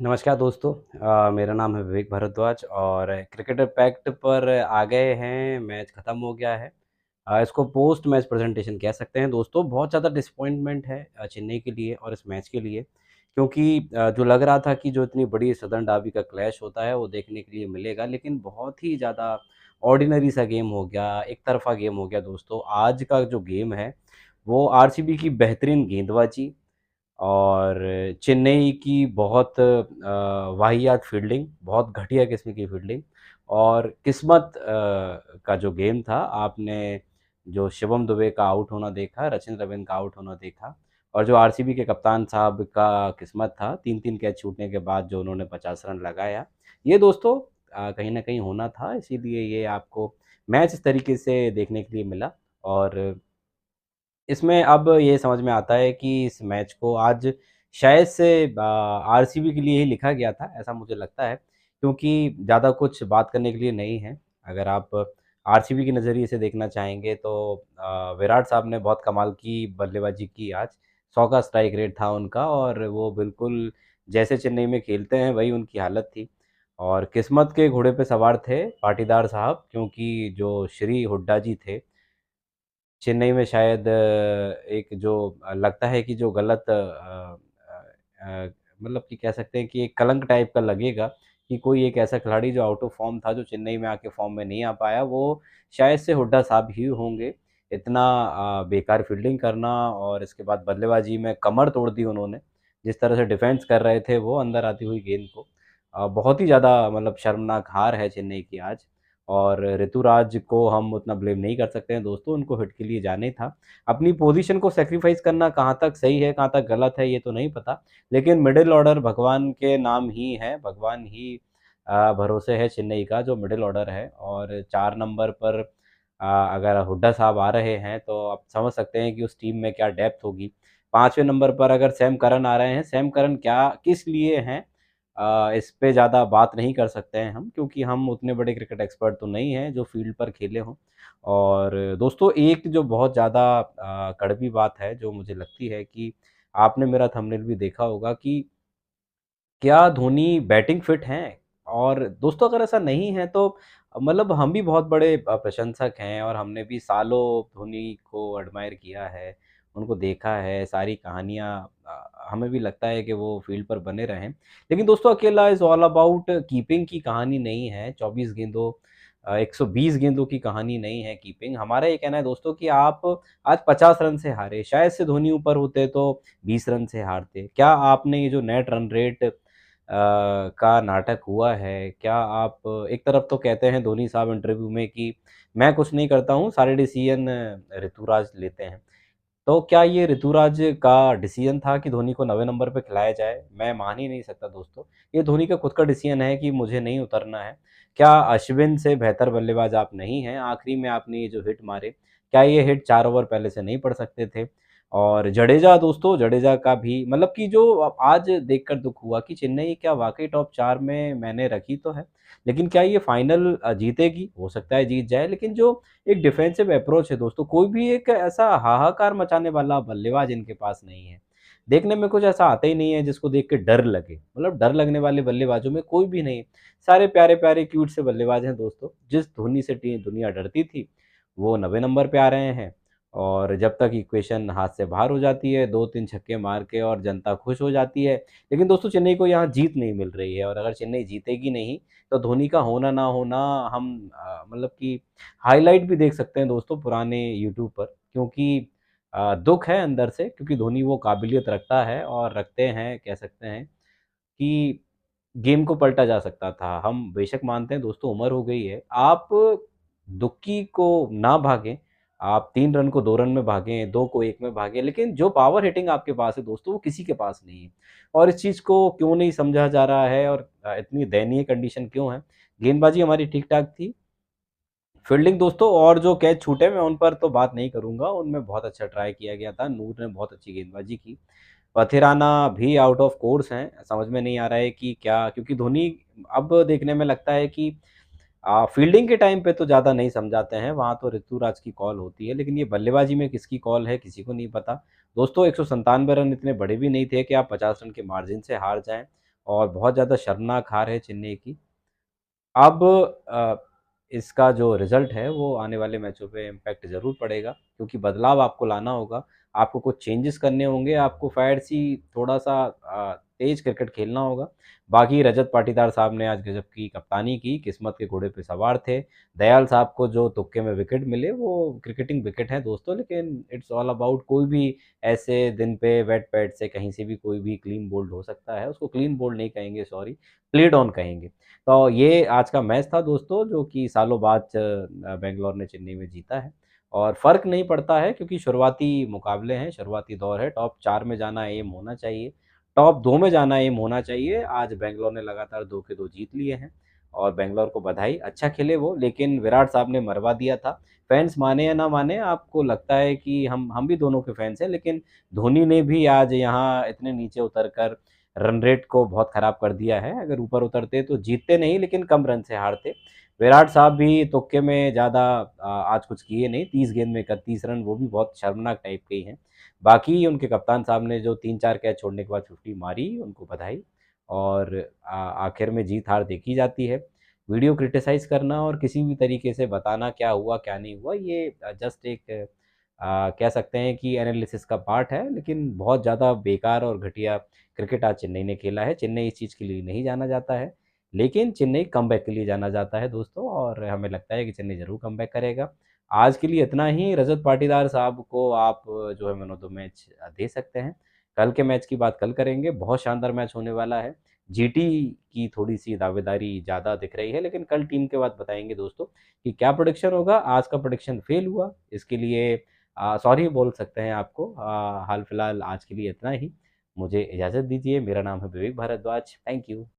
नमस्कार दोस्तों। मेरा नाम है विवेक भारद्वाज और क्रिकेट इम्पैक्ट पर आ गए हैं। मैच ख़त्म हो गया है। इसको पोस्ट मैच प्रेजेंटेशन कह सकते हैं दोस्तों। बहुत ज़्यादा डिसअपॉइंटमेंट है चेन्नई के लिए और इस मैच के लिए, क्योंकि जो लग रहा था कि जो इतनी बड़ी सदर्न डार्बी का क्लैश होता है वो देखने के लिए मिलेगा, लेकिन बहुत ही ज़्यादा ऑर्डिनरी सा गेम हो गया, एक तरफ़ा गेम हो गया दोस्तों। आज का जो गेम है वो आरसीबी की बेहतरीन गेंदबाजी और चेन्नई की बहुत वाहियात फ़ील्डिंग, बहुत घटिया किस्म की फ़ील्डिंग और किस्मत का जो गेम था। आपने जो शिवम दुबे का आउट होना देखा, रचिन रवींद्र का आउट होना देखा और जो आरसीबी के कप्तान साहब का किस्मत था, 3-3 कैच छूटने के बाद जो उन्होंने 50 रन लगाया। ये दोस्तों कहीं न कहीं होना था, इसीलिए ये आपको मैच इस तरीके से देखने के लिए मिला और इसमें अब ये समझ में आता है कि इस मैच को आज शायद से आरसीबी के लिए ही लिखा गया था, ऐसा मुझे लगता है, क्योंकि ज़्यादा कुछ बात करने के लिए नहीं है। अगर आप आरसीबी के नज़रिए से देखना चाहेंगे तो विराट साहब ने बहुत कमाल की बल्लेबाज़ी की आज। 100 का स्ट्राइक रेट था उनका और वो बिल्कुल जैसे चेन्नई में खेलते हैं वही उनकी हालत थी और किस्मत के घोड़े पे सवार थे पाटीदार साहब, क्योंकि जो श्री हुड्डा जी थे चेन्नई में शायद एक जो लगता है कि जो गलत मतलब कि कह सकते हैं कि एक कलंक टाइप का लगेगा कि कोई एक ऐसा खिलाड़ी जो आउट ऑफ फॉर्म था, जो चेन्नई में आके फॉर्म में नहीं आ पाया, वो शायद से हुड्डा साहब ही होंगे। इतना बेकार फील्डिंग करना और इसके बाद बल्लेबाजी में कमर तोड़ दी उन्होंने। जिस तरह से डिफेंस कर रहे थे वो अंदर आती हुई गेंद को। बहुत ही ज़्यादा मतलब शर्मनाक हार है चेन्नई की आज। और ऋतुराज को हम उतना ब्लेम नहीं कर सकते हैं दोस्तों, उनको हिट के लिए जाना ही था। अपनी पोज़ीशन को सैक्रिफ़ाइस करना कहाँ तक सही है, कहाँ तक गलत है, ये तो नहीं पता। लेकिन मिडल ऑर्डर भगवान के नाम ही है, भगवान ही भरोसे है चेन्नई का जो मिडल ऑर्डर है और 4 नंबर पर अगर हुड्डा साहब आ रहे हैं, तो आप समझ सकते हैं कि उस टीम में क्या डेप्थ होगी। 5वें नंबर पर अगर सैम करन आ रहे हैं, सैम करन क्या किस लिए हैं इस पे ज़्यादा बात नहीं कर सकते हैं हम, क्योंकि हम उतने बड़े क्रिकेट एक्सपर्ट तो नहीं हैं जो फ़ील्ड पर खेले हों। और दोस्तों एक जो बहुत ज़्यादा कड़वी बात है जो मुझे लगती है कि आपने मेरा थंबनेल भी देखा होगा कि क्या धोनी बैटिंग फिट हैं? और दोस्तों अगर ऐसा नहीं है तो मतलब हम भी बहुत बड़े प्रशंसक हैं और हमने भी सालों धोनी को एडमायर किया है, उनको देखा है, सारी कहानियाँ हमें भी लगता है कि वो फ़ील्ड पर बने रहें। लेकिन दोस्तों अकेला इज़ ऑल अबाउट कीपिंग की कहानी नहीं है, 24 गेंदों 120 गेंदों की कहानी नहीं है कीपिंग। हमारा ये कहना है दोस्तों कि आप आज 50 रन से हारे, शायद से धोनी ऊपर होते तो 20 रन से हारते। क्या आपने ये जो नेट रन रेट का नाटक हुआ है, क्या आप एक तरफ तो कहते हैं धोनी साहब इंटरव्यू में कि मैं कुछ नहीं करता हूँ, सारे डिसीज़न ऋतुराज लेते हैं। तो क्या ये ऋतुराज का डिसीज़न था कि धोनी को 9वें नंबर पे खिलाया जाए? मैं मान ही नहीं सकता दोस्तों। ये धोनी का खुद का डिसीज़न है कि मुझे नहीं उतरना है। क्या अश्विन से बेहतर बल्लेबाज आप नहीं हैं? आखिरी में आपने ये जो हिट मारे, क्या ये हिट 4 ओवर पहले से नहीं पड़ सकते थे? और जडेजा दोस्तों, जडेजा का भी मतलब कि जो आज देखकर दुःख हुआ कि चेन्नई क्या वाक़ई टॉप 4 में मैंने रखी तो है, लेकिन क्या ये फाइनल जीतेगी? हो सकता है जीत जाए, लेकिन जो एक डिफेंसिव अप्रोच है दोस्तों, कोई भी एक ऐसा हाहाकार मचाने वाला बल्लेबाज इनके पास नहीं है। देखने में कुछ ऐसा आता ही नहीं है जिसको देख के डर लगे, मतलब डर लगने वाले बल्लेबाजों में कोई भी नहीं। सारे प्यारे-प्यारे क्यूट से बल्लेबाज हैं दोस्तों। जिस धोनी से टी दुनिया डरती थी, वो 9वें नंबर पे आ रहे हैं और जब तक इक्वेशन हाथ से बाहर हो जाती है, 2-3 छक्के मार के और जनता खुश हो जाती है। लेकिन दोस्तों चेन्नई को यहाँ जीत नहीं मिल रही है और अगर चेन्नई जीतेगी नहीं, तो धोनी का होना ना होना हम मतलब कि हाइलाइट भी देख सकते हैं दोस्तों पुराने यूट्यूब पर, क्योंकि दुःख है अंदर से, क्योंकि धोनी वो काबिलियत रखता है और रखते हैं कह सकते हैं कि गेम को पलटा जा सकता था। हम बेशक मानते हैं दोस्तों उम्र हो गई है, आप दुक्की को ना भागें, आप 3 रन को 2 रन में भागें, 2 को 1 में भागें, लेकिन जो पावर हिटिंग आपके पास है दोस्तों वो किसी के पास नहीं है। और इस चीज़ को क्यों नहीं समझा जा रहा है और इतनी दयनीय कंडीशन क्यों है? गेंदबाज़ी हमारी ठीक-ठाक थी, फील्डिंग दोस्तों और जो कैच छूटे मैं उन पर तो बात नहीं करूँगा, उनमें बहुत अच्छा ट्राई किया गया था, नूर ने बहुत अच्छी गेंदबाज़ी की। पथिराना भी आउट ऑफ कोर्स हैं, समझ में नहीं आ रहा है कि क्या, क्योंकि धोनी अब देखने में लगता है कि फील्डिंग के टाइम पे तो ज़्यादा नहीं समझाते हैं, वहाँ तो ऋतुराज की कॉल होती है, लेकिन ये बल्लेबाज़ी में किसकी कॉल है, किसी को नहीं पता। दोस्तों 197 रन इतने बड़े भी नहीं थे कि आप 50 रन के मार्जिन से हार जाएँ और बहुत ज़्यादा शर्मनाक हार है चेन्नई की। अब इसका जो रिज़ल्ट है वो आने वाले मैचों पे इम्पैक्ट ज़रूर पड़ेगा, क्योंकि बदलाव आपको लाना होगा, आपको कुछ चेंजेस करने होंगे, आपको फायर्सी थोड़ा-सा तेज़ क्रिकेट खेलना होगा। बाकी रजत पाटीदार साहब ने आज गज़ब की कप्तानी की, किस्मत के घोड़े पे सवार थे। दयाल साहब को जो तुक्के में विकेट मिले वो क्रिकेटिंग विकेट हैं दोस्तों, लेकिन इट्स ऑल अबाउट कोई भी ऐसे दिन पे वेट पैड से कहीं से भी कोई भी क्लीन बोल्ड हो सकता है। उसको क्लीन बोल्ड नहीं कहेंगे, सॉरी, प्लेड ऑन कहेंगे। तो ये आज का मैच था दोस्तों, जो कि सालों बाद बैंगलोर ने चेन्नई में जीता है और फ़र्क नहीं पड़ता है, क्योंकि शुरुआती मुकाबले हैं, शुरुआती दौर है, टॉप 4 में जाना एम होना चाहिए, टॉप 2 में जाना एम होना चाहिए। आज बैंगलोर ने लगातार 2 के 2 जीत लिए हैं और बैंगलोर को बधाई, अच्छा खेले वो, लेकिन विराट साहब ने मरवा दिया था। फैन्स माने या ना माने, आपको लगता है कि हम भी दोनों के फैन्स हैं, लेकिन धोनी ने भी आज यहाँ इतने नीचे उतर कर रन रेट को बहुत ख़राब कर दिया है। अगर ऊपर उतरते तो जीतते नहीं, लेकिन कम रन से हारते। विराट साहब भी तुक्के में ज़्यादा आज कुछ किए नहीं, 30 गेंद में 31 रन, वो भी बहुत शर्मनाक टाइप के ही हैं। बाकी उनके कप्तान साहब ने जो 3-4 कैच छोड़ने के बाद 50 मारी, उनको बधाई। और आखिर में जीत-हार देखी जाती है। वीडियो क्रिटिसाइज़ करना और किसी भी तरीके से बताना क्या हुआ, क्या नहीं हुआ, ये जस्ट एक कह सकते हैं कि एनालिसिस का पार्ट है, लेकिन बहुत ज़्यादा बेकार और घटिया क्रिकेट आज चेन्नई ने खेला है। चेन्नई इस चीज़ के लिए नहीं जाना जाता है, लेकिन चेन्नई कमबैक के लिए जाना जाता है दोस्तों, और हमें लगता है कि चेन्नई ज़रूर कमबैक करेगा। आज के लिए इतना ही। रजत पाटीदार साहब को आप जो है मैन ऑफ द मैच दे सकते हैं। कल के मैच की बात कल करेंगे, बहुत शानदार मैच होने वाला है। जीटी की थोड़ी-सी दावेदारी ज़्यादा दिख रही है, लेकिन कल टीम के बाद बताएँगे दोस्तों कि क्या प्रेडिक्शन होगा। आज का प्रेडिक्शन फेल हुआ, इसके लिए सॉरी बोल सकते हैं आपको। हाल-फिलहाल आज के लिए इतना ही। मुझे इजाज़त दीजिए। मेरा नाम है विवेक भारद्वाज। Thank you.